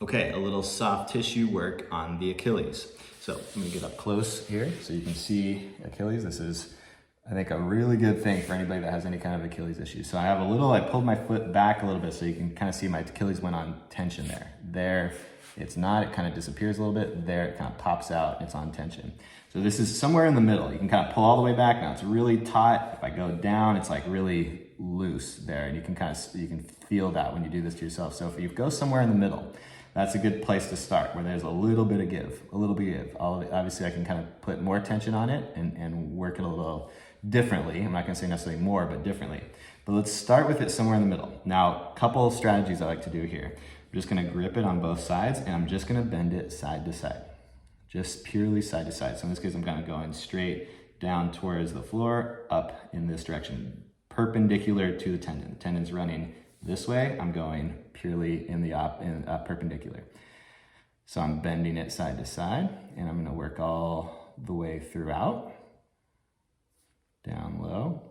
Okay, a little soft tissue work on the Achilles. So I'm gonna get up close here so you can see Achilles. This is, I think, a really good thing for anybody that has any kind of Achilles issue. So I pulled my foot back a little bit so you can kind of see my Achilles went on tension there. There, it's not, it kind of disappears a little bit. There, it kind of pops out, it's on tension. So this is somewhere in the middle. You can kind of pull all the way back. Now it's really taut. If I go down, it's like really loose there. And you can feel that when you do this to yourself. So if you go somewhere in the middle, that's a good place to start, where there's a little bit of give, a little bit of give. Obviously, I can kind of put more tension on it and work it a little differently. I'm not gonna say necessarily more, but differently. But let's start with it somewhere in the middle. Now, a couple of strategies I like to do here. I'm just gonna grip it on both sides, and I'm just gonna bend it side to side. Just purely side to side. So in this case, I'm kind of going straight down towards the floor, up in this direction, perpendicular to the tendon. The tendon's running this way, I'm going purely in the perpendicular. So I'm bending it side to side, and I'm gonna work all the way throughout, down low.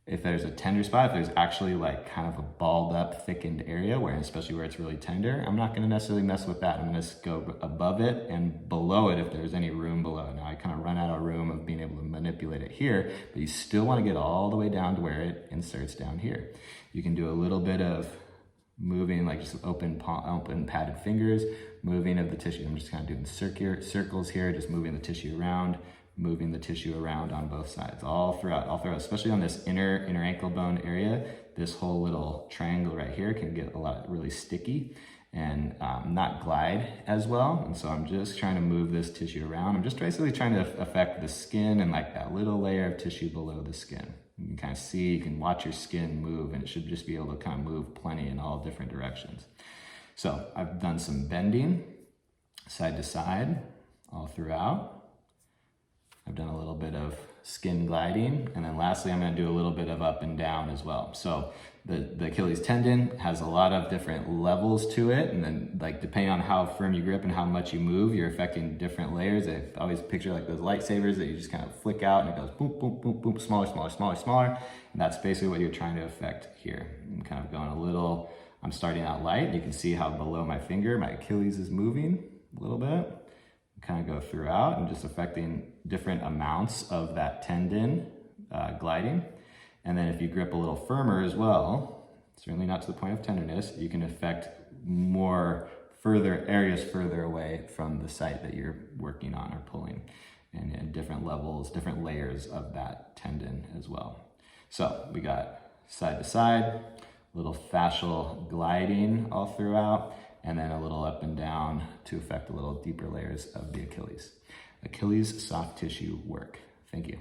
If there's a tender spot, if there's actually like kind of a balled up, thickened area, especially where it's really tender, I'm not gonna necessarily mess with that. I'm gonna go above it and below it if there's any room below it. Now I kind of run out of room of being able to manipulate it here, but you still wanna get all the way down to where it inserts down here. You can do a little bit of moving, like just open padded fingers, moving of the tissue. I'm just kind of doing circles here, just moving the tissue around on both sides, all throughout, especially on this inner ankle bone area. This whole little triangle right here can get really sticky and not glide as well. And so I'm just trying to move this tissue around. I'm just basically trying to affect the skin and like that little layer of tissue below the skin. You can kind of see, you can watch your skin move, and it should just be able to kind of move plenty in all different directions. So I've done some bending side to side all throughout. I've done a little bit of skin gliding, and then lastly, I'm gonna do a little bit of up and down as well. So the Achilles tendon has a lot of different levels to it, and then like depending on how firm you grip and how much you move, you're affecting different layers. I always picture like those lightsabers that you just kind of flick out and it goes boom, boom, boom, boom, smaller, smaller, smaller, smaller. And that's basically what you're trying to affect here. I'm kind of going I'm starting out light. You can see how below my finger, my Achilles is moving a little bit. Kind of go throughout and just affecting different amounts of that tendon gliding. And then if you grip a little firmer as well, certainly not to the point of tenderness, you can affect areas further away from the site that you're working on or pulling, and different levels, different layers of that tendon as well. So we got side to side, little fascial gliding all throughout, and then a little up and down to affect a little deeper layers of the Achilles. Achilles soft tissue work. Thank you.